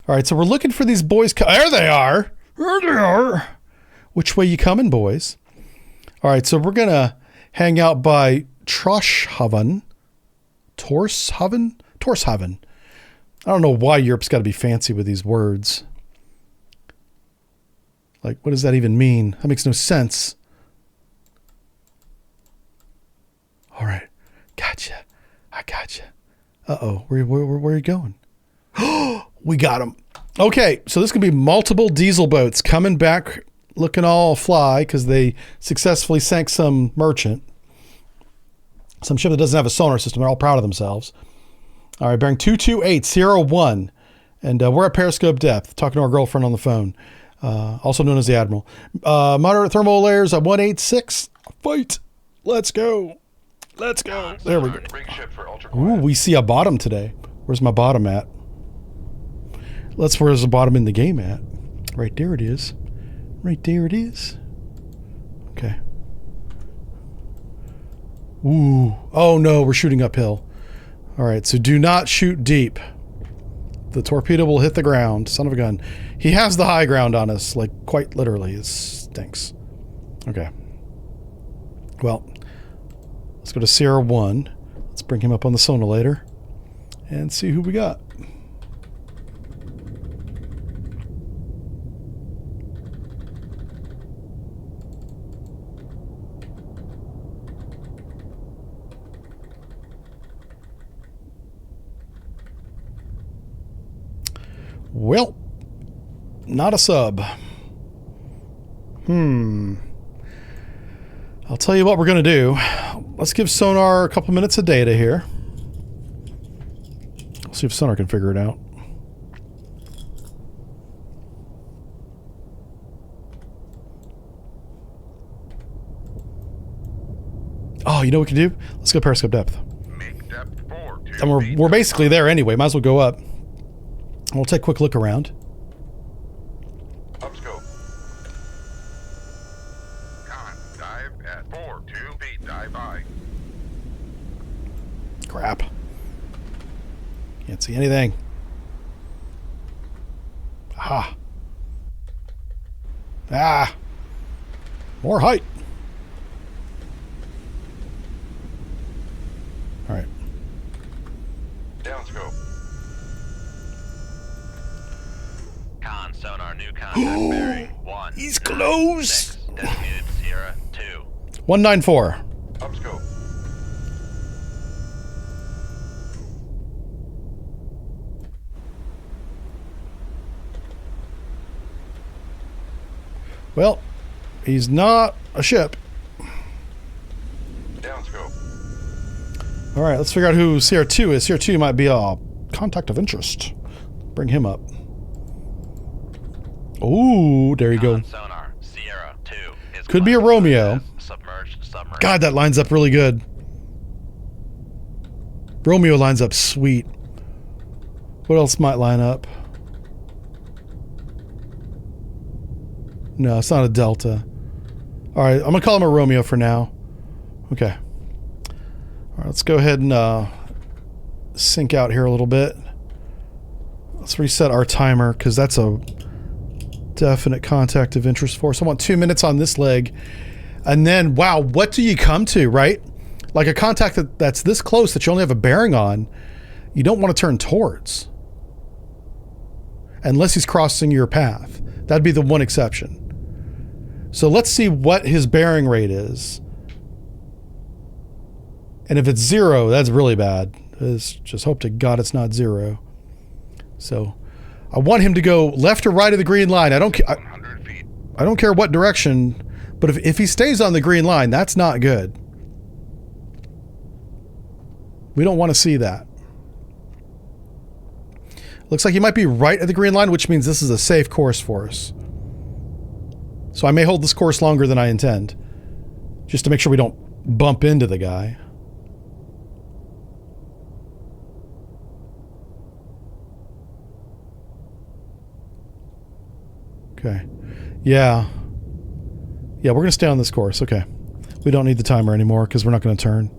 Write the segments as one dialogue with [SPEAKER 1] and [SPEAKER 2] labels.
[SPEAKER 1] All right, so we're looking for these boys. There they are. There they are. Which way you coming, boys? All right, so we're going to hang out by Torshavn. Torshavn. I don't know why Europe's got to be fancy with these words. Like, what does that even mean? That makes no sense. All right. Gotcha. I gotcha. Uh-oh. Where are you going? We got him. Okay, so this could be multiple diesel boats coming back looking all fly because they successfully sank some merchant. Some ship that doesn't have a sonar system. They're all proud of themselves. All right, bearing 228, Sierra 1. And we're at periscope depth, talking to our girlfriend on the phone, also known as the Admiral. Moderate thermal layers at 186. Fight. Let's go. Let's go. There we go. Ooh, we see a bottom today. Where's my bottom at? Where's the bottom in the game at? Right there it is. Right there it is. Okay. Ooh. Oh no, we're shooting uphill. All right, so do not shoot deep. The torpedo will hit the ground. Son of a gun. He has the high ground on us, like quite literally. It stinks. Okay. Well, let's go to Sierra 1. Let's bring him up on the sonolator and see who we got. Well, not a sub. I'll tell you what we're going to do. Let's give sonar a couple minutes of data here. See if sonar can figure it out. Oh, you know what we can do? Let's go periscope depth.
[SPEAKER 2] Make depth 4,
[SPEAKER 1] And we're basically there anyway. Might as well go up. We'll take a quick look around.
[SPEAKER 2] Upscope. Dive at 4, 2 feet. Dive by.
[SPEAKER 1] Crap. Can't see anything. Aha. Ah. More height. All right.
[SPEAKER 2] Downscope.
[SPEAKER 3] Sonar new contact bearing 1.
[SPEAKER 1] He's close.
[SPEAKER 3] Designated Sierra 2.
[SPEAKER 1] 194.
[SPEAKER 2] Upscope.
[SPEAKER 1] Well, he's not a ship.
[SPEAKER 2] Downscope.
[SPEAKER 1] All right, let's figure out who Sierra 2 is. Sierra 2 might be a contact of interest. Bring him up. Oh, there you go.
[SPEAKER 3] Sonar Sierra 2 is
[SPEAKER 1] Could be a Romeo.
[SPEAKER 3] Submerged submarine.
[SPEAKER 1] God, that lines up really good. Romeo lines up sweet. What else might line up? No, it's not a Delta. All right, I'm going to call him a Romeo for now. Okay. All right, let's go ahead and sync out here a little bit. Let's reset our timer because that's a definite contact of interest for us. I want 2 minutes on this leg. And then, wow, what do you come to, right? Like a contact that's this close that you only have a bearing on, you don't want to turn towards. Unless he's crossing your path. That'd be the one exception. So let's see what his bearing rate is. And if it's 0, that's really bad. Just hope to God it's not 0. So I want him to go left or right of the green line. I don't care what direction, but if he stays on the green line, that's not good. We don't want to see that. Looks like he might be right at the green line, which means this is a safe course for us. So I may hold this course longer than I intend, just to make sure we don't bump into the guy. Okay. Yeah, we're going to stay on this course. Okay. We don't need the timer anymore because we're not going to turn.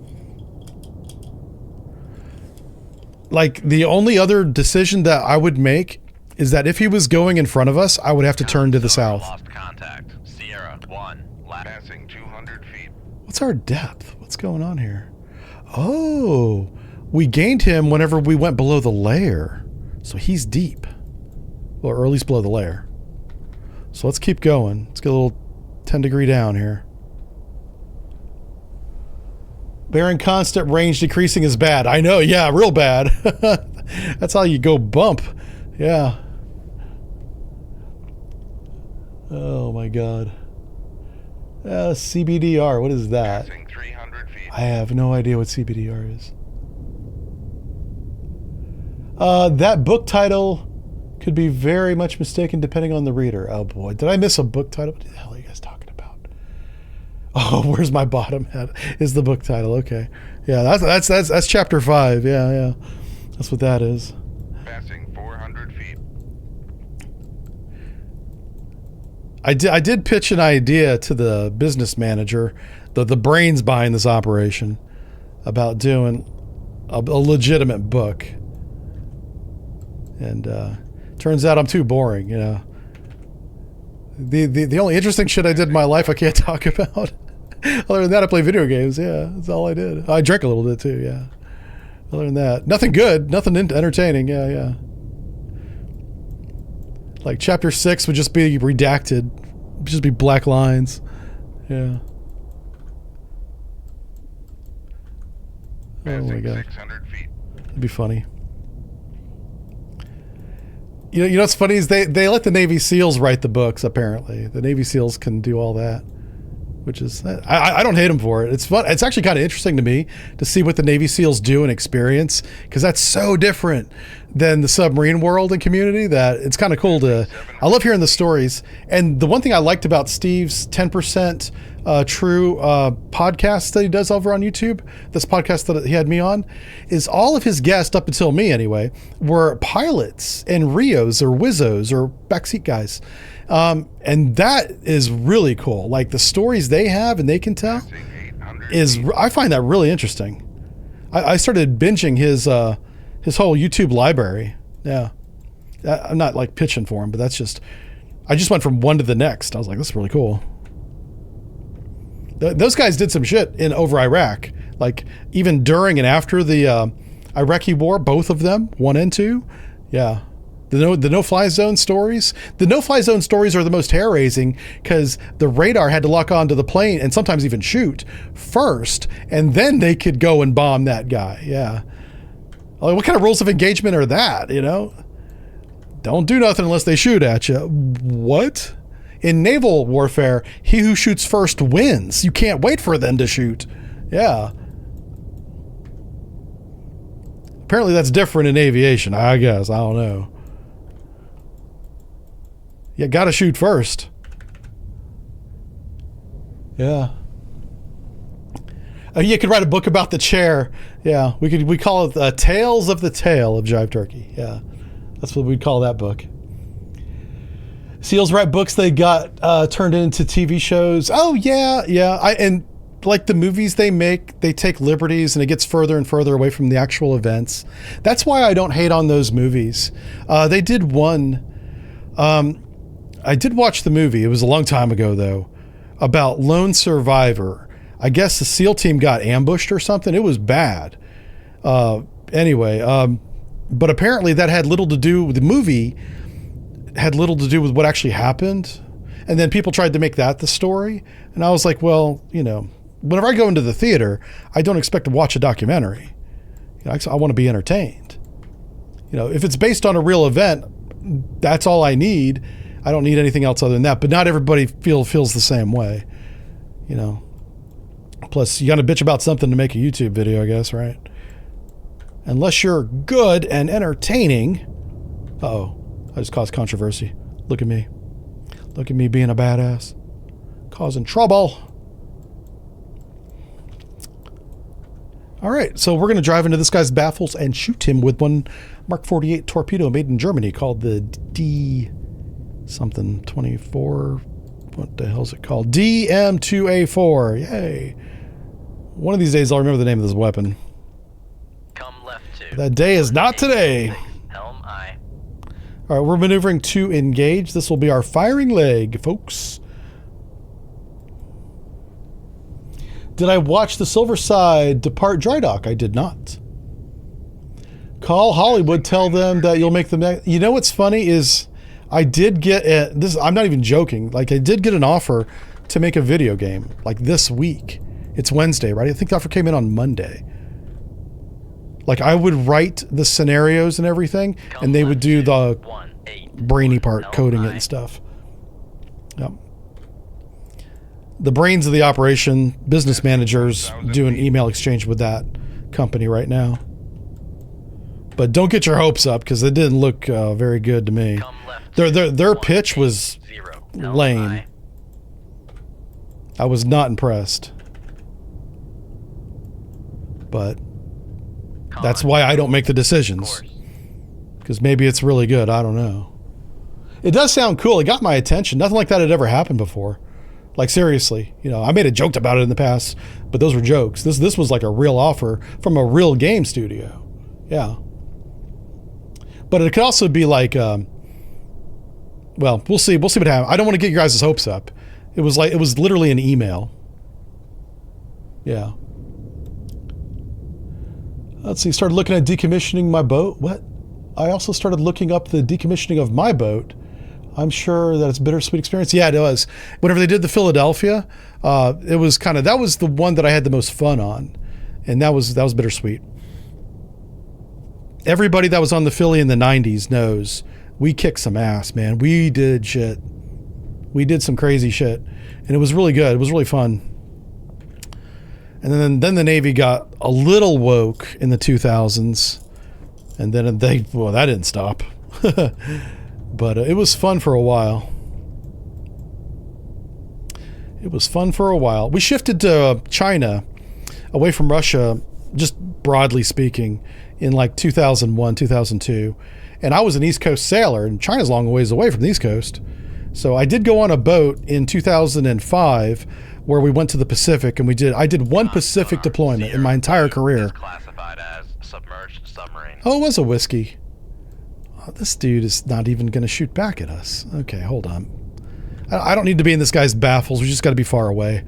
[SPEAKER 1] Like, the only other decision that I would make is that if he was going in front of us, I would have to turn to the
[SPEAKER 3] Sonar
[SPEAKER 1] south.
[SPEAKER 3] Lost contact. Sierra 1.
[SPEAKER 2] Passing 200 feet.
[SPEAKER 1] What's our depth? What's going on here? Oh, we gained him whenever we went below the layer. So he's deep. Or at least below the layer. So let's keep going. Let's get a little 10 degree down here. Bearing constant, range decreasing is bad. I know, yeah, real bad. That's how you go bump. Yeah. Oh my god. CBDR, what is that?
[SPEAKER 2] Passing 300 feet.
[SPEAKER 1] I have no idea what CBDR is. That book title could be very much mistaken depending on the reader. Oh boy, did I miss a book title? What the hell are you guys talking about? Oh, where's my bottom head? Is the book title? Okay, yeah, that's chapter 5. Yeah, that's what that is.
[SPEAKER 2] Passing 400 feet.
[SPEAKER 1] I did pitch an idea to the business manager, the brains behind this operation, about doing a legitimate book. And turns out I'm too boring, you know. The only interesting shit I did in my life I can't talk about. Other than that, I play video games. Yeah, that's all I did. I drank a little bit too. Yeah. Other than that, nothing good, nothing entertaining. Yeah. Like chapter 6 would just be redacted, just be black lines. Yeah. Oh my
[SPEAKER 2] Passing
[SPEAKER 1] god,
[SPEAKER 2] 600 feet.
[SPEAKER 1] it'd be funny. You know what's funny is they let the Navy SEALs write the books. Apparently, the Navy SEALs can do all that, which is I don't hate them for it. It's fun. It's actually kind of interesting to me to see what the Navy SEALs do and experience, because that's so different than the submarine world and community that it's kind of cool to. I love hearing the stories. And the one thing I liked about Steve's 10% True podcast that he does over on YouTube, this podcast that he had me on, is all of his guests, up until me anyway, were pilots and Rios or Wizzos or backseat guys. And that is really cool. Like the stories they have and they can tell
[SPEAKER 2] Passing 800
[SPEAKER 1] is,
[SPEAKER 2] feet.
[SPEAKER 1] I find that really interesting. I started binging his whole YouTube library. Yeah. I'm not like pitching for him, but that's just, I just went from one to the next. I was like, this is really cool. Those guys did some shit over Iraq, like even during and after the Iraqi war, both of them, 1 and 2. Yeah. The no-fly zone stories. The no-fly zone stories are the most hair-raising because the radar had to lock onto the plane and sometimes even shoot first, and then they could go and bomb that guy. Yeah. Like, what kind of rules of engagement are that, you know? Don't do nothing unless they shoot at you. What? In naval warfare, he who shoots first wins. You can't wait for them to shoot. Yeah. Apparently that's different in aviation, I guess. I don't know. You gotta shoot first. Yeah. You could write a book about the chair. Yeah, we call it Tales of the Tale of Jive Turkey. Yeah, that's what we'd call that book. SEALs write books they got turned into TV shows. Oh yeah. And like the movies they make, they take liberties and it gets further and further away from the actual events. That's why I don't hate on those movies. They did one. I did watch the movie. It was a long time ago though, about lone survivor. I guess the SEAL team got ambushed or something. It was bad. Anyway, but apparently that had little to do with the movie, had little to do with what actually happened. And then people tried to make that the story. And I was like, well, you know, whenever I go into the theater, I don't expect to watch a documentary. You know, I want to be entertained. You know, if it's based on a real event, that's all I need. I don't need anything else other than that. But not everybody feels the same way, you know. Plus, you got to bitch about something to make a YouTube video, I guess, right? Unless you're good and entertaining. Uh-oh. I just caused controversy. Look at me. Look at me being a badass. Causing trouble. All right, so we're going to drive into this guy's baffles and shoot him with one Mark 48 torpedo made in Germany called the D something 24. What the hell is it called? DM2A4. Yay. One of these days I'll remember the name of this weapon.
[SPEAKER 3] Come left 2.
[SPEAKER 1] That day is not today.
[SPEAKER 3] Helm I.
[SPEAKER 1] All right, we're maneuvering to engage. This will be our firing leg, folks. Did I watch the Silver Side depart dry dock? I did not. Call Hollywood, tell them that you'll make them. You know what's funny is I did get this. I'm not even joking. Like I did get an offer to make a video game like this week. It's Wednesday, right? I think the offer came in on Monday. Like I would write the scenarios and everything, and they would do the brainy part, coding it and stuff. Yep. The brains of the operation, business managers do an email exchange with that company right now. But don't get your hopes up because it didn't look very good to me. Their pitch was lame. I was not impressed. But that's why I don't make the decisions. Because maybe it's really good. I don't know. It does sound cool. It got my attention. Nothing like that had ever happened before. Like seriously, you know, I made a joke about it in the past, but those were jokes. This was like a real offer from a real game studio. Yeah. But it could also be like, well, we'll see. We'll see what happens. I don't want to get your guys' hopes up. It was literally an email. Yeah. Let's see. Started looking at decommissioning my boat. What? I also started looking up the decommissioning of my boat. I'm sure that it's a bittersweet experience. Yeah, it was. Whenever they did the Philadelphia, it was that was the one that I had the most fun on, and that was bittersweet. Everybody that was on the Philly in the 90s knows we kicked some ass, man. We did shit. We did some crazy shit, and it was really good. It was really fun. And then the Navy got a little woke in the 2000s, and then that didn't stop. But it was fun for a while. It was fun for a while. We shifted to China, away from Russia, just broadly speaking, in like 2001, 2002. And I was an East Coast sailor, and China's a long ways away from the East Coast. So I did go on a boat in 2005 where we went to the Pacific, and I did one Pacific deployment in my entire career.
[SPEAKER 3] Classified as submerged submarine.
[SPEAKER 1] Oh, it was a whiskey. Oh, this dude is not even going to shoot back at us. Okay, hold on. I don't need to be in this guy's baffles. We just got to be far away.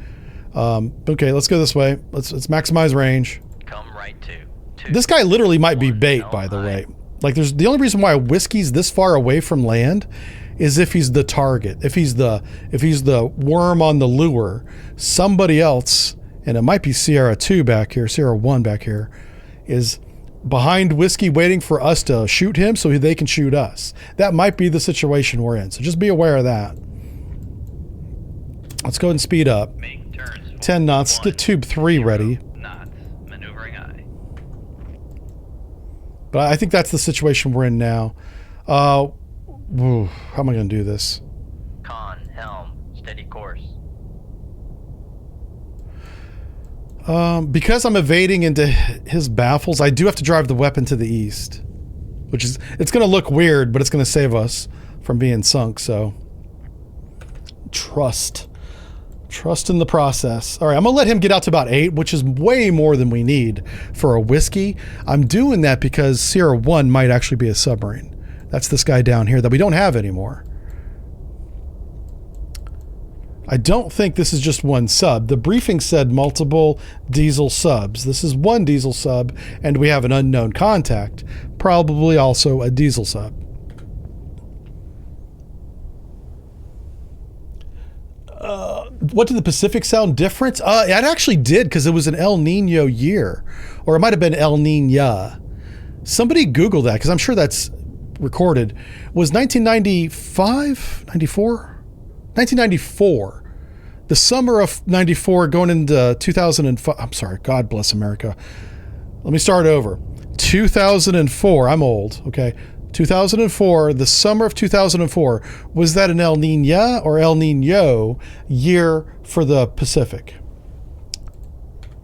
[SPEAKER 1] Okay, let's go this way. Let's maximize range.
[SPEAKER 3] Come right to.
[SPEAKER 1] This guy literally might be bait, by the way. Like, there's the only reason why a whiskey's this far away from land is if he's the target. If he's the worm on the lure, somebody else, and it might be Sierra 2 back here, Sierra 1 back here, is behind whiskey waiting for us to shoot him so they can shoot us. That might be the situation we're in. So just be aware of that. Let's go ahead and speed up. 10 knots. Get tube 3 ready.
[SPEAKER 3] Knots. Maneuvering eye.
[SPEAKER 1] But I think that's the situation we're in now. How am I going to do this?
[SPEAKER 3] Con, helm, steady course.
[SPEAKER 1] Because I'm evading into his baffles, I do have to drive the weapon to the east. It's going to look weird, but it's going to save us from being sunk, so... Trust in the process. All right, I'm going to let him get out to about 8, which is way more than we need for a whiskey. I'm doing that because Sierra 1 might actually be a submarine. That's this guy down here that we don't have anymore. I don't think this is just one sub. The briefing said multiple diesel subs. This is one diesel sub, and we have an unknown contact. Probably also a diesel sub. What did the Pacific sound different? It actually did, because it was an El Nino year. Or it might have been El Nina. Somebody Google that, because I'm sure that's recorded. Was 1995? 94? 1994. The summer of 94 going into 2005. I'm sorry. God bless America. Let me start over. 2004. I'm old. Okay. 2004, the summer of 2004, was that an El Nina or El Nino year for the Pacific?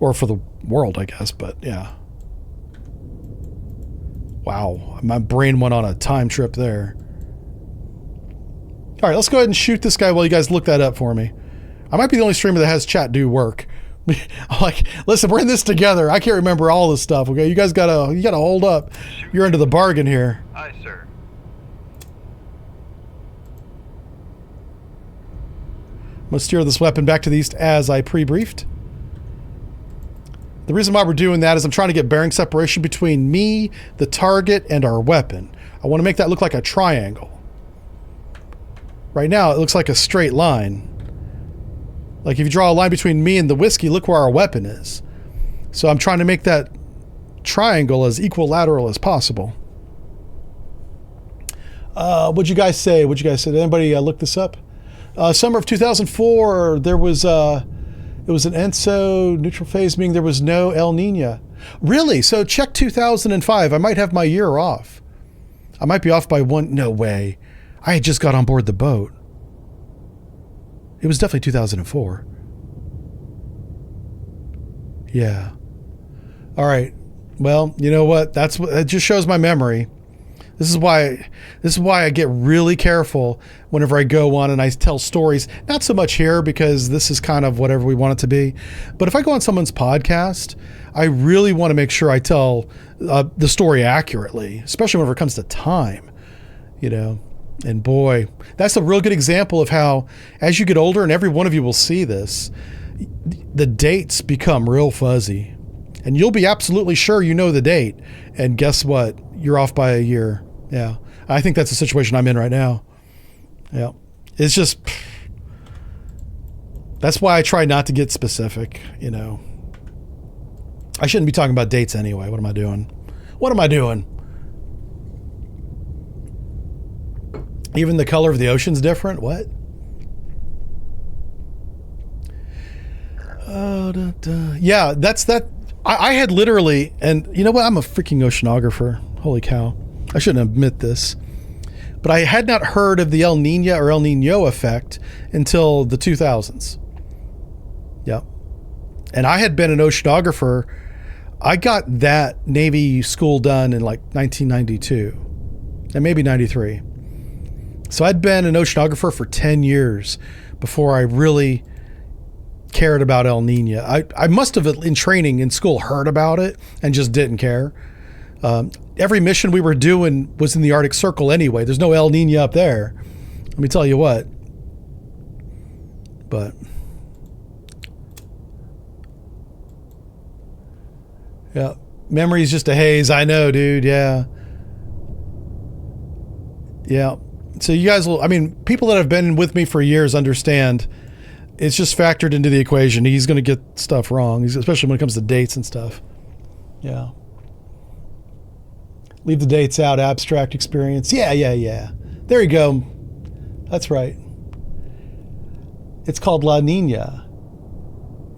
[SPEAKER 1] Or for the world, I guess, but yeah. Wow, my brain went on a time trip there. All right, let's go ahead and shoot this guy while you guys look that up for me. I might be the only streamer that has chat do work. I'm like, listen, we're in this together. I can't remember all this stuff, okay? You guys gotta hold up. You're into the bargain here.
[SPEAKER 3] Aye, sir.
[SPEAKER 1] I'm going to steer this weapon back to the east as I pre-briefed. The reason why we're doing that is I'm trying to get bearing separation between me, the target, and our weapon. I want to make that look like a triangle. Right now, it looks like a straight line. Like if you draw a line between me and the whiskey, look where our weapon is. So I'm trying to make that triangle as equilateral as possible. What'd you guys say? Did anybody look this up? Summer of 2004, there was it was an ENSO neutral phase, meaning there was no El Nino. Really? So check 2005. I might have my year off. I might be off by one. No way. I had just got on board the boat. It was definitely 2004. Yeah. All right. Well, you know what? It just shows my memory. This is why I get really careful whenever I go on and I tell stories. Not so much here because this is kind of whatever we want it to be. But if I go on someone's podcast, I really want to make sure I tell the story accurately, especially whenever it comes to time, you know. And boy, that's a real good example of how, as you get older, and every one of you will see this, the dates become real fuzzy. And you'll be absolutely sure you know the date. And guess what? You're off by a year. Yeah. I think that's the situation I'm in right now. Yeah. It's just, that's why I try not to get specific, you know. I shouldn't be talking about dates anyway. What am I doing? What am I doing? Even the color of the ocean's different? What? Yeah, that's that. I had literally, and you know what? I'm a freaking oceanographer. Holy cow. I shouldn't admit this. But I had not heard of the El Nino or El Nino effect until the 2000s. Yep. And I had been an oceanographer. I got that Navy school done in like 1992 and maybe 93. So I'd been an oceanographer for 10 years before I really cared about El Nino. I must have, in training in school, heard about it and just didn't care. Every mission we were doing was in the Arctic Circle anyway. There's no El Nino up there. Let me tell you what. But yeah, memory's just a haze. I know, dude. Yeah. Yeah. So you guys will, I mean, people that have been with me for years understand it's just factored into the equation. He's going to get stuff wrong, especially when it comes to dates and stuff. Yeah. Leave the dates out, abstract experience. Yeah. There you go. That's right. It's called La Nina.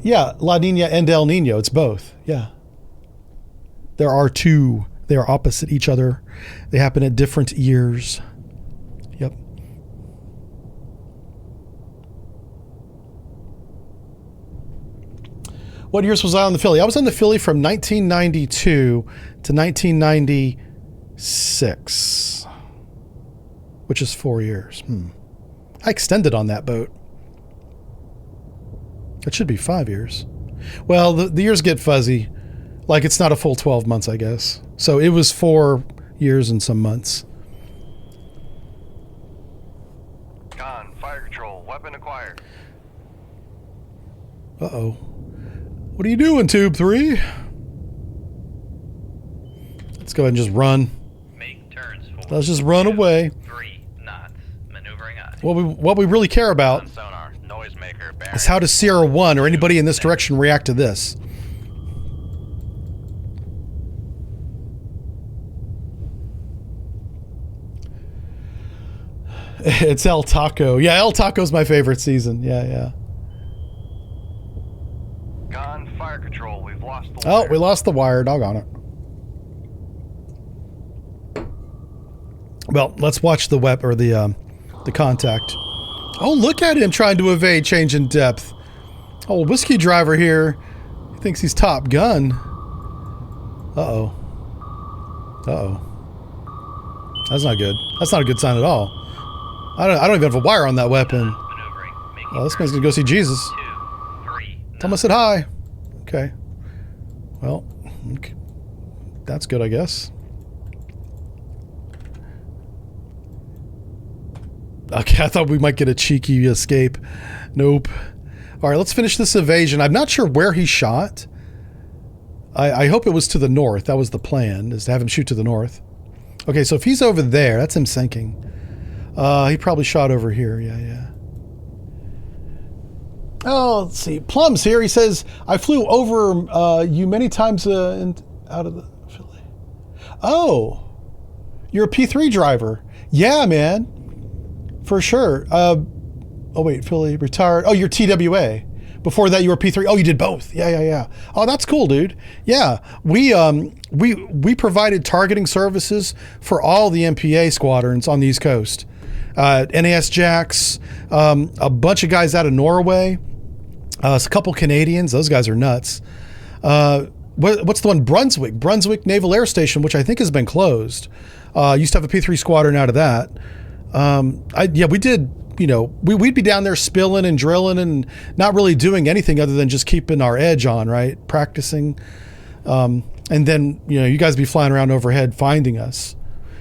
[SPEAKER 1] Yeah, La Nina and El Nino. It's both. Yeah. There are two. They are opposite each other. They happen at different years. Yep. What years was I on the Philly? I was on the Philly from 1992 to 1996, which is 4 years. I extended on that boat. It should be 5 years. Well, the years get fuzzy. Like it's not a full 12 months, I guess. So it was 4 years and some months.
[SPEAKER 2] Con, fire control, weapon acquired.
[SPEAKER 1] Uh-oh. What are you doing, Tube 3? Let's go ahead and just run.
[SPEAKER 3] Make turns for.
[SPEAKER 1] Let's just run away.
[SPEAKER 3] 3 knots. Maneuvering eye.
[SPEAKER 1] What we really care about
[SPEAKER 3] Sonar. Noisemaker.
[SPEAKER 1] is how does Sierra 1 or anybody in this direction react to this? It's El Taco. Yeah, El Taco's my favorite season. Yeah.
[SPEAKER 2] Con, fire control, we've lost the
[SPEAKER 1] Oh,
[SPEAKER 2] wire.
[SPEAKER 1] we lost the wire. Doggone it. Well, let's watch the web or the contact. Oh, look at him trying to evade change in depth. Old whiskey driver here. He thinks he's Top Gun. Uh-oh. That's not good. That's not a good sign at all. I don't even have a wire on that weapon.
[SPEAKER 3] Maneuvering. Making
[SPEAKER 1] Oh, this man's gonna go see Jesus.
[SPEAKER 3] 2, 3
[SPEAKER 1] Tell him I said hi. Okay. Well, okay. That's good, I guess. Okay, I thought we might get a cheeky escape. Nope. All right, let's finish this evasion. I'm not sure where he shot. I hope it was to the north. That was the plan, is to have him shoot to the north. Okay, so if he's over there, that's him sinking. He probably shot over here. Yeah. Oh, let's see. Plum's here. He says, I flew over you many times out of the Philly. Oh, you're a P3 driver. Yeah, man. For sure. Oh, wait, Philly retired. Oh, you're TWA. Before that, you were P3. Oh, you did both. Yeah. Oh, that's cool, dude. Yeah, we provided targeting services for all the MPA squadrons on the East Coast. NAS Jacks, a bunch of guys out of Norway, a couple Canadians. Those guys are nuts. What's the one? Brunswick Naval Air Station, which I think has been closed. Used to have a P3 squadron out of that. We did. We'd be down there spilling and drilling and not really doing anything other than just keeping our edge on, right? Practicing. And then, you guys be flying around overhead finding us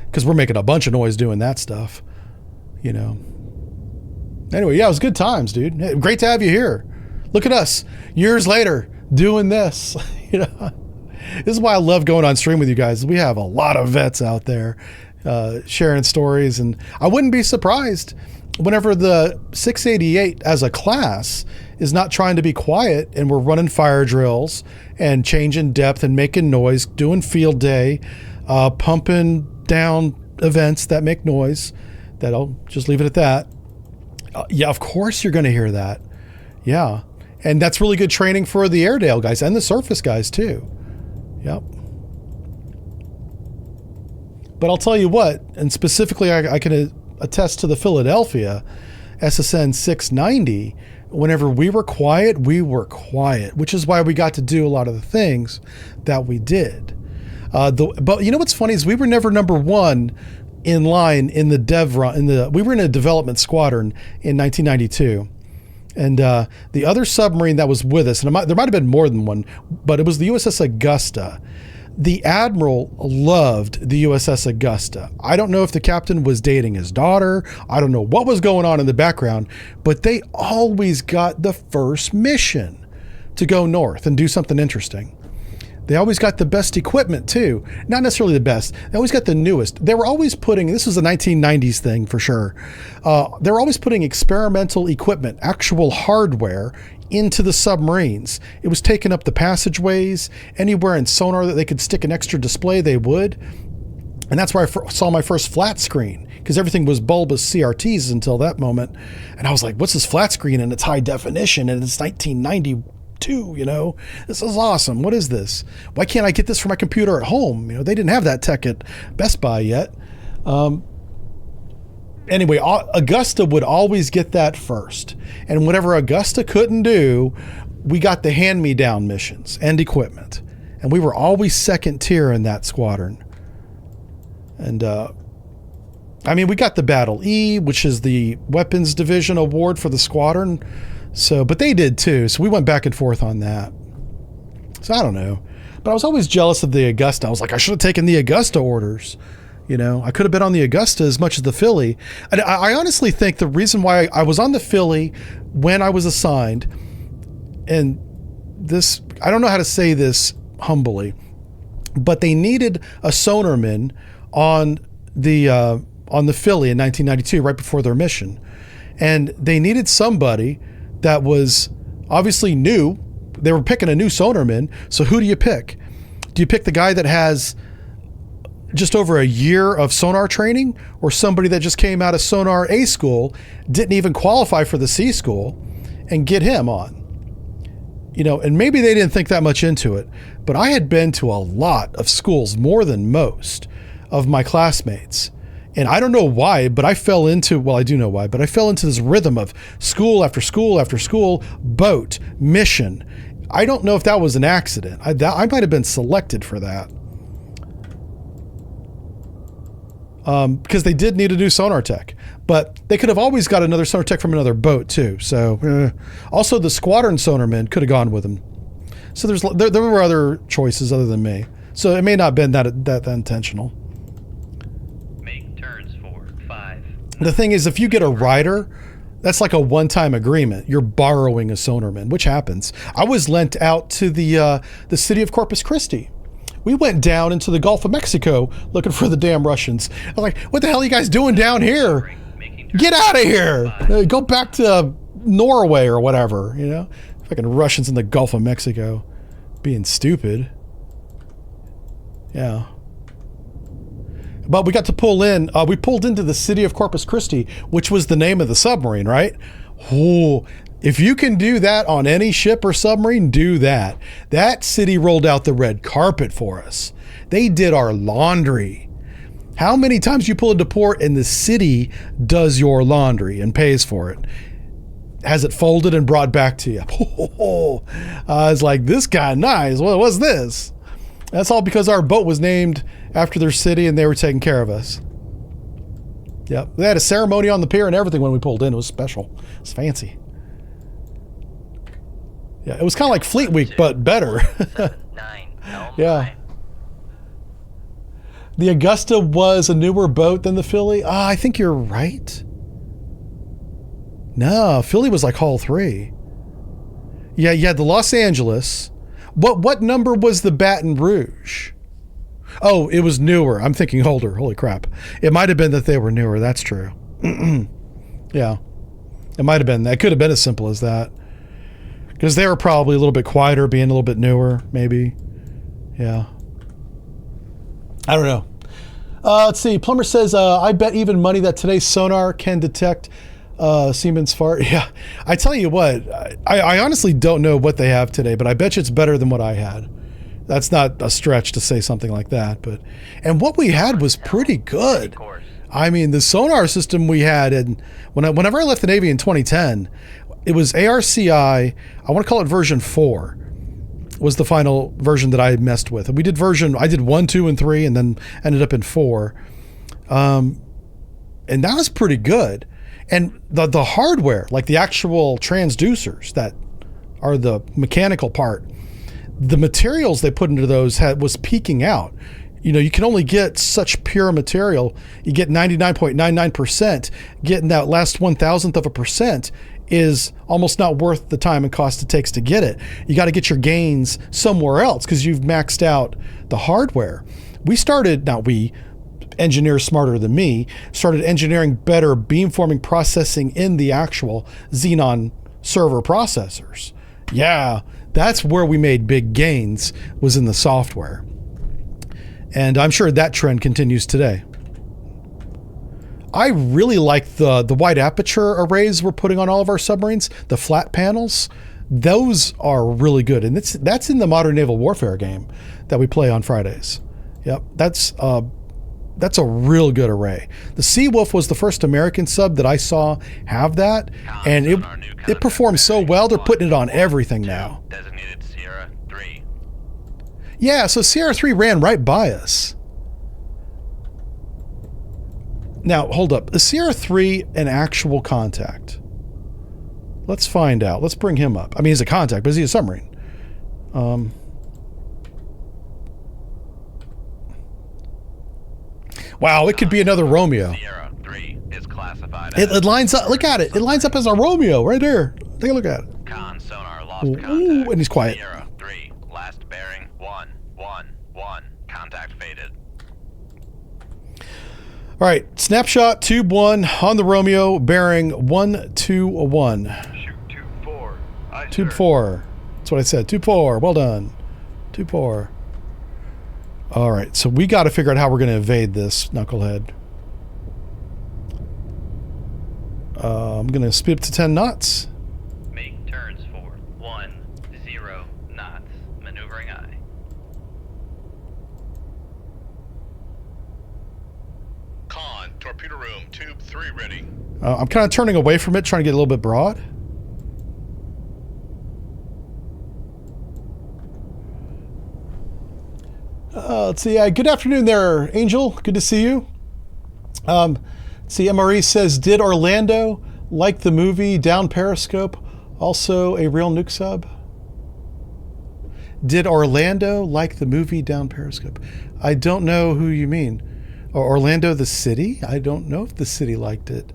[SPEAKER 1] because we're making a bunch of noise doing that stuff, Anyway, yeah, it was good times, dude. Hey, great to have you here. Look at us years later doing this, This is why I love going on stream with you guys. We have a lot of vets out there sharing stories, and I wouldn't be surprised whenever the 688 as a class is not trying to be quiet and we're running fire drills and changing depth and making noise, doing field day, pumping down events that make noise, that I'll just leave it at that. Yeah, of course you're going to hear that. Yeah. And that's really good training for the Airedale guys and the surface guys too. Yep. But I'll tell you what, and specifically I can attest to the Philadelphia SSN 690. Whenever we were quiet, which is why we got to do a lot of the things that we did. But you know what's funny is we were never number one in line in the dev run. We were in a development squadron in 1992. And the other submarine that was with us, and there might have been more than one, but it was the USS Augusta. The admiral loved the USS Augusta. I don't know if the captain was dating his daughter. I don't know what was going on in the background, but they always got the first mission to go north and do something interesting. They always got the best equipment too. Not necessarily the best. They always got the newest. They were always putting, this was a 1990s thing for sure. They were always putting experimental equipment, actual hardware into the submarines. It was taking up the passageways. Anywhere in sonar that they could stick an extra display, they would. And that's where I saw my first flat screen, because everything was bulbous CRTs until that moment. And I was like, what's this flat screen? And it's high definition and it's 1992, this is awesome. What is this? Why can't I get this for my computer at home? They didn't have that tech at Best Buy yet. Anyway, Augusta would always get that first. And whatever Augusta couldn't do, we got the hand-me-down missions and equipment. And we were always second tier in that squadron. And, we got the Battle E, which is the Weapons Division Award for the squadron. But they did too. So we went back and forth on that. So I don't know. But I was always jealous of the Augusta. I was like, I should have taken the Augusta orders. I could have been on the Augusta as much as the Philly. And I honestly think the reason why I was on the Philly when I was assigned, and this, I don't know how to say this humbly, but they needed a sonarman on the Philly in 1992, right before their mission. And they needed somebody that was obviously new. They were picking a new sonarman. So who do you pick? Do you pick the guy that has just over a year of sonar training, or somebody that just came out of sonar A school, didn't even qualify for the C school, and get him on? And maybe they didn't think that much into it, but I had been to a lot of schools, more than most of my classmates. And I don't know why, but I fell into, I do know why, but I fell into this rhythm of school after school after school, boat, mission. I don't know if that was an accident. I might have been selected for that. Because they did need a new sonar tech, but they could have always got another sonar tech from another boat too. So also the squadron sonarmen could have gone with them. So there were other choices other than me. So it may not have been that intentional.
[SPEAKER 3] Make turns for 5
[SPEAKER 1] The thing is, if you get a rider, that's like a one-time agreement. You're borrowing a sonarman, which happens. I was lent out to the city of Corpus Christi. We went down into the Gulf of Mexico looking for the damn Russians. I was like, what the hell are you guys doing down here? Get out of here. Go back to Norway or whatever, you know? Fucking Russians in the Gulf of Mexico being stupid. Yeah. But we got to pull in. We pulled into the city of Corpus Christi, which was the name of the submarine, right? Oh, if you can do that on any ship or submarine, do that. That city rolled out the red carpet for us. They did our laundry. How many times you pull into port and the city does your laundry and pays for it? Has it folded and brought back to you? I was like, this guy nice. What was this? That's all because our boat was named after their city and they were taking care of us. Yep. They had a ceremony on the pier and everything when we pulled in. It was special. It was fancy. Yeah, it was kind of like Fleet Week, but better. Yeah. The Augusta was a newer boat than the Philly. I think you're right. No, Philly was like Hull 3. Yeah, you had the Los Angeles. What number was the Baton Rouge? Oh, it was newer. I'm thinking older. Holy crap. It might have been that they were newer. That's true. Yeah. It might have been. That could have been as simple as that. Because they were probably a little bit quieter, being a little bit newer, maybe. Yeah. I don't know. Let's see. Plumber says, I bet even money that today's sonar can detect Siemens fart. Yeah. I tell you what, I honestly don't know what they have today, but I bet you it's better than what I had. That's not a stretch to say something like that, but and what we had was pretty good. I mean, the sonar system we had, and whenever I left the Navy in 2010, it was ARCI. I want to call it version 4. Was the final version that I messed with. And we did I did 1, 2, and 3, and then ended up in 4. And that was pretty good. And the hardware, like the actual transducers that are the mechanical part, the materials they put into those was peaking out. You know, you can only get such pure material. You get 99.99%. Getting that last 1,000th of a percent is almost not worth the time and cost it takes to get it. You got to get your gains somewhere else because you've maxed out the hardware. Engineers smarter than me, started engineering better beamforming processing in the actual Xenon server processors. Yeah, that's where we made big gains, was in the software. And I'm sure that trend continues today. I really like the wide aperture arrays we're putting on all of our submarines, the flat panels. Those are really good. And that's in the modern naval warfare game that we play on Fridays. Yep, that's a real good array. The Seawolf was the first American sub that I saw have that, and it performs so well. They're putting it on everything now.
[SPEAKER 3] Designated Sierra 3.
[SPEAKER 1] Yeah, so Sierra 3 ran right by us. Now, hold up. Is Sierra 3 an actual contact? Let's find out. Let's bring him up. I mean, he's a contact, but is he a submarine? Wow, it could be another Romeo.
[SPEAKER 3] Sierra 3 is classified
[SPEAKER 1] It lines up. Look at it. It lines up as a Romeo right there. Take a look at it.
[SPEAKER 3] Con sonar lost
[SPEAKER 1] Ooh,
[SPEAKER 3] contact.
[SPEAKER 1] and he's quiet.
[SPEAKER 3] Sierra 3, last bearing 111. Contact faded.
[SPEAKER 1] All right, snapshot tube 1 on the Romeo, bearing 121.
[SPEAKER 2] Shoot tube 4. Aye,
[SPEAKER 1] Tube
[SPEAKER 2] sir.
[SPEAKER 1] 4. That's what I said. Tube 4. Well done. Tube 4. All right, so we got to figure out how we're going to evade this knucklehead. I'm going to speed up to 10 knots.
[SPEAKER 3] Make turns for 10 knots. Maneuvering eye.
[SPEAKER 2] Con, torpedo room, tube 3 ready.
[SPEAKER 1] I'm kind of turning away from it, trying to get a little bit broad. Let's see. Good afternoon there, Angel. Good to see you. See, MRE says, did Orlando like the movie Down Periscope also a real nuke sub? Did Orlando like the movie Down Periscope? I don't know who you mean. Or Orlando the city? I don't know if the city liked it.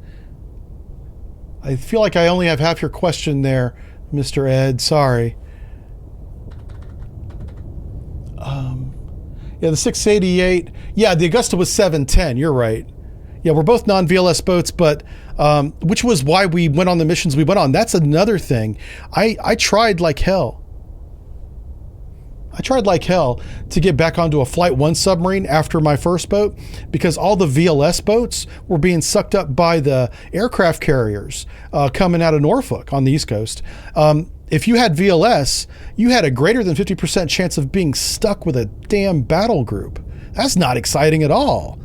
[SPEAKER 1] I feel like I only have half your question there, Mr. Ed. Sorry. Yeah, the 688. Yeah, the Augusta was 710. You're right. Yeah, we're both non-VLS boats, but which was why we went on the missions we went on. That's another thing. I tried like hell. I tried like hell to get back onto a Flight 1 submarine after my first boat because all the VLS boats were being sucked up by the aircraft carriers coming out of Norfolk on the East Coast. If you had VLS, you had a greater than 50% chance of being stuck with a damn battle group. That's not exciting at all.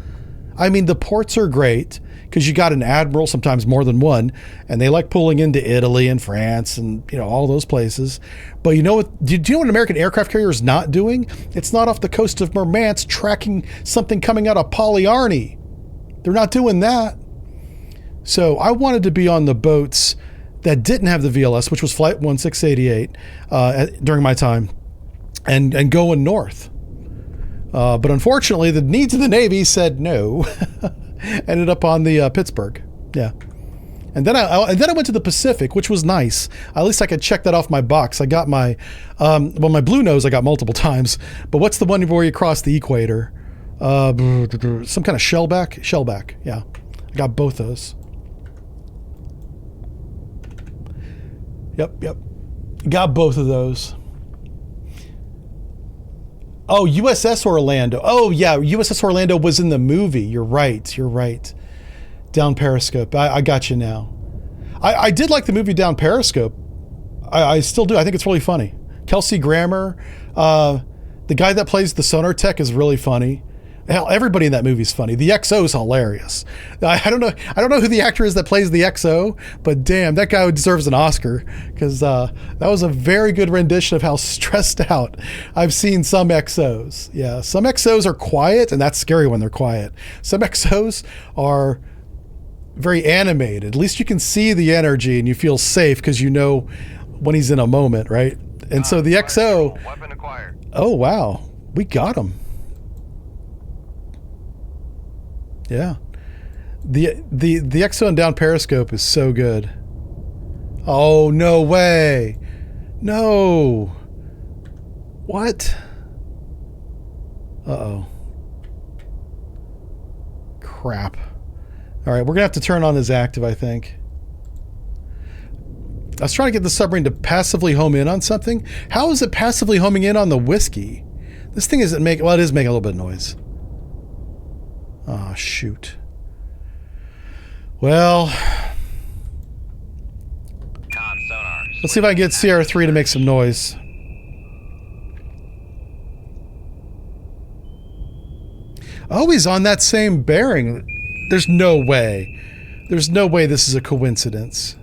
[SPEAKER 1] I mean, the ports are great because you got an admiral, sometimes more than one, and they like pulling into Italy and France and, you know, all those places. But you know what? Do you know what an American aircraft carrier is not doing? It's not off the coast of Murmansk tracking something coming out of Polyarny. They're not doing that. So I wanted to be on the boats that didn't have the VLS, which was Flight 1688 during my time, and going north. But unfortunately, the needs of the Navy said no. Ended up on the Pittsburgh. Yeah. And then I went to the Pacific, which was nice. At least I could check that off my box. I got my, my Blue Nose I got multiple times. But what's the one where you cross the equator? Some kind of shellback? Shellback, yeah. I got both those. Yep. Got both of those. Oh, USS Orlando. Oh, yeah, USS Orlando was in the movie. You're right. Down Periscope. I got you now. I did like the movie Down Periscope. I still do. I think it's really funny. Kelsey Grammer. The guy that plays the sonar tech is really funny. Hell, everybody in that movie is funny. The XO is hilarious. I don't know who the actor is that plays the XO, but damn, that guy deserves an Oscar because that was a very good rendition of how stressed out I've seen some XOs. Yeah, some XOs are quiet, and that's scary when they're quiet. Some XOs are very animated. At least you can see the energy and you feel safe because you know when he's in a moment, right? And so the XO.
[SPEAKER 2] Weapon acquired.
[SPEAKER 1] Oh wow, we got him. Yeah. The XO and Down Periscope is so good. Oh, no way. No. What? Uh-oh. Crap. All right, we're going to have to turn on his active, I think. I was trying to get the submarine to passively home in on something. How is it passively homing in on the whiskey? This thing isn't making... Well, it is making a little bit of noise. Oh, shoot. Well, let's see if I can get CR3 to make some noise. Oh, he's on that same bearing. There's no way. There's no way this is a coincidence.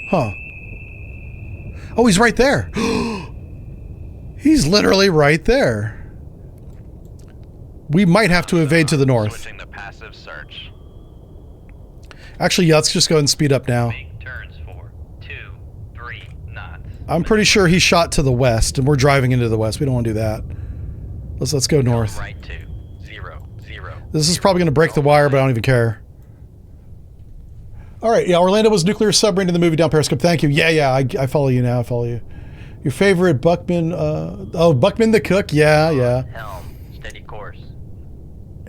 [SPEAKER 1] Huh. Oh, he's right there. He's literally right there. We might have to evade to the north.
[SPEAKER 3] Switching to passive search.
[SPEAKER 1] Actually, yeah, let's just go ahead and speed up now.
[SPEAKER 3] Make turns for 2, 3 knots.
[SPEAKER 1] I'm pretty sure he shot to the west, and we're driving into the west. We don't want to do that. Let's go north.
[SPEAKER 3] Right to 0, 0.
[SPEAKER 1] This is probably going to break the wire, but I don't even care. All right, yeah, Orlando was nuclear submarine in the movie Down Periscope. Thank you. Yeah, I follow you now. I follow you. Your favorite Buckman? Buckman the cook. Yeah.
[SPEAKER 3] Helm, steady course.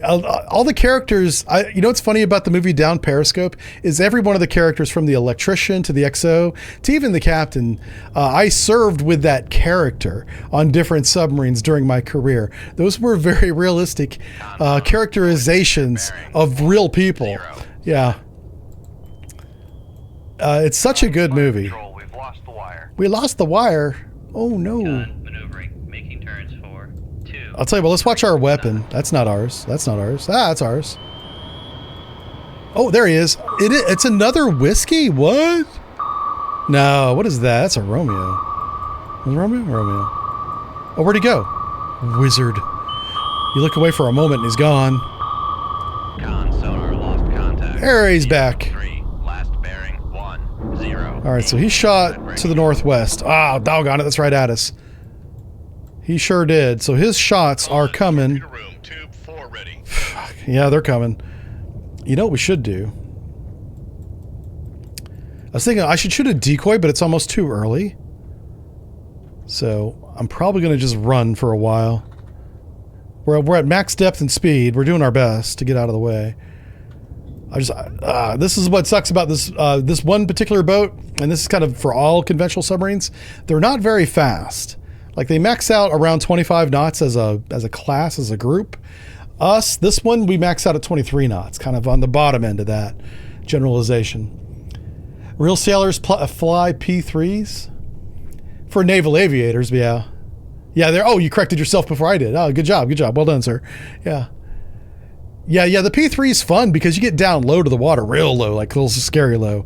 [SPEAKER 1] All the characters. You know what's funny about the movie Down Periscope is every one of the characters, from the electrician to the XO to even the captain. I served with that character on different submarines during my career. Those were very realistic characterizations of real people. Yeah. It's such a good movie.
[SPEAKER 2] We've lost the wire.
[SPEAKER 1] We lost the wire. Oh no.
[SPEAKER 3] Maneuvering, making turns for 2.
[SPEAKER 1] I'll tell you what, let's watch our weapon. That's not ours. That's ours. Oh, there he is. It's another whiskey? What? No, what is that? That's a Romeo. Was it Romeo? Romeo. Oh, where'd he go? Wizard. You look away for a moment and he's gone.
[SPEAKER 3] Sonar lost contact.
[SPEAKER 1] There he's back.
[SPEAKER 3] 3, last bearing 1, 0.
[SPEAKER 1] All right, so he shot to the northwest. Ah, doggone it, that's right at us. He sure did. So his shots are coming.
[SPEAKER 4] Room, tube 4 ready.
[SPEAKER 1] Yeah, they're coming. You know what we should do? I was thinking I should shoot a decoy, but it's almost too early. So I'm probably going to just run for a while. We're at max depth and speed. We're doing our best to get out of the way. This is what sucks about this one particular boat, and this is kind of for all conventional submarines. They're not very fast. Like they max out around 25 knots as a class, as a group. This one we max out at 23 knots, kind of on the bottom end of that generalization. Real sailors fly P3s for naval aviators. Yeah, they're. Oh, you corrected yourself before I did. Oh, good job, well done, sir. Yeah. The P3 is fun because you get down low to the water, real low, like a little scary low.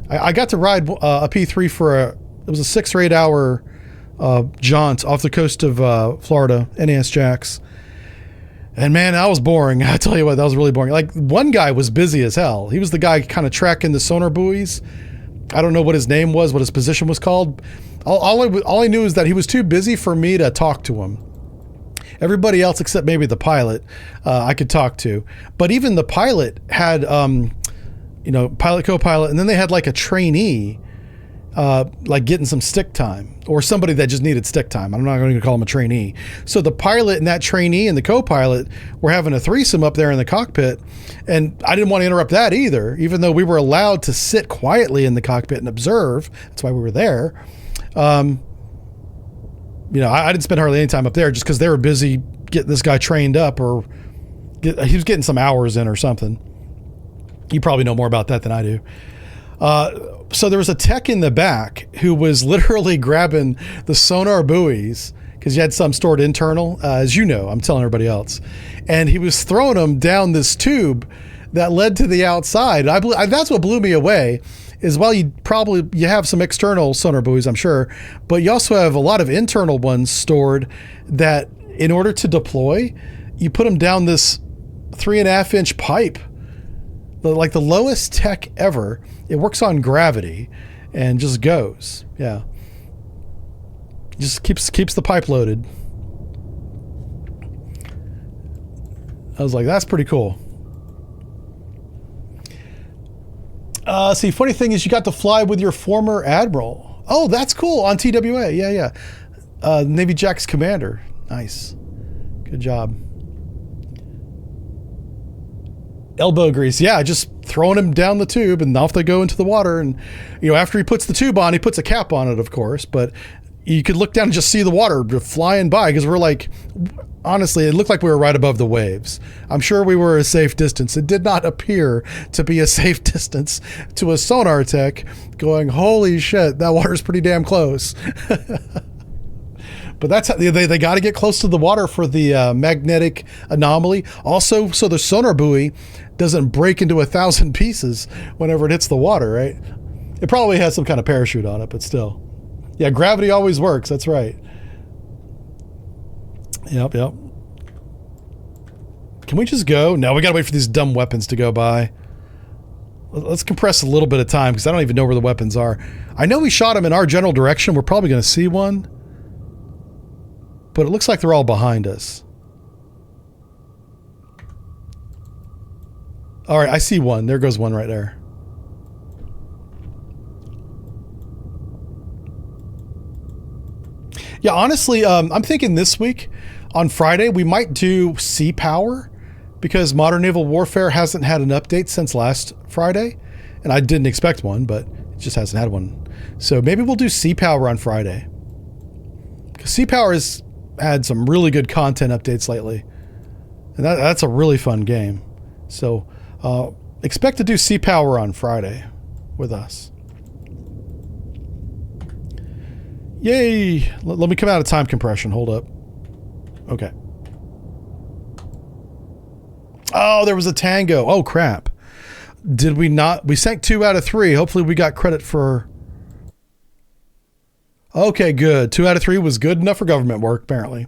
[SPEAKER 1] I got to ride a P3 for it was a 6 or 8 hour jaunt off the coast of Florida, NAS Jacks. And man, that was boring. I tell you what, that was really boring. Like one guy was busy as hell. He was the guy kind of tracking the sonar buoys. I don't know what his name was, what his position was called. All I knew is that he was too busy for me to talk to him. Everybody else except maybe the pilot, I could talk to. But even the pilot had, pilot, co-pilot, and then they had like a trainee, like getting some stick time, or somebody that just needed stick time. I'm not going to call him a trainee. So the pilot and that trainee and the co-pilot were having a threesome up there in the cockpit, and I didn't want to interrupt that either, even though we were allowed to sit quietly in the cockpit and observe. That's why we were there. I didn't spend hardly any time up there just because they were busy getting this guy trained up, or he was getting some hours in or something. You probably know more about that than I do. So there was a tech in the back who was literally grabbing the sonar buoys because you had some stored internal, as you know, I'm telling everybody else. And he was throwing them down this tube that led to the outside. That's what blew me away. Is while you have some external sonar buoys, I'm sure, but you also have a lot of internal ones stored that in order to deploy, you put them down this 3.5 inch pipe, like the lowest tech ever. It works on gravity and just goes. Yeah. Just keeps the pipe loaded. I was like, that's pretty cool. See, funny thing is you got to fly with your former admiral. Oh, that's cool. On TWA. Yeah. Navy Jack's commander. Nice. Good job. Elbow grease. Yeah, just throwing him down the tube and off they go into the water. And, after he puts the tube on, he puts a cap on it, of course, but you could look down and just see the water flying by because we're like, honestly, it looked like we were right above the waves. I'm sure we were a safe distance. It did not appear to be a safe distance to a sonar tech going, holy shit, that water's pretty damn close. But that's how they got to get close to the water for the magnetic anomaly. Also, so the sonar buoy doesn't break into 1,000 pieces whenever it hits the water, right? It probably has some kind of parachute on it, but still. Yeah, gravity always works. That's right. Yep. Can we just go? No, we got to wait for these dumb weapons to go by. Let's compress a little bit of time because I don't even know where the weapons are. I know we shot them in our general direction. We're probably going to see one. But it looks like they're all behind us. All right, I see one. There goes one right there. Yeah, honestly, I'm thinking this week on Friday we might do sea power because modern naval warfare hasn't had an update since last Friday, and I didn't expect one, but it just hasn't had one. So maybe we'll do sea power on Friday because sea power has had some really good content updates lately, and that's a really fun game. So expect to do sea power on Friday with us. Yay! Let me come out of time compression. Hold up. Okay. Oh, there was a tango. Oh, crap. Did we not? We sank 2 out of 3. Hopefully we got credit for... Okay, good. 2 out of 3 was good enough for government work, apparently.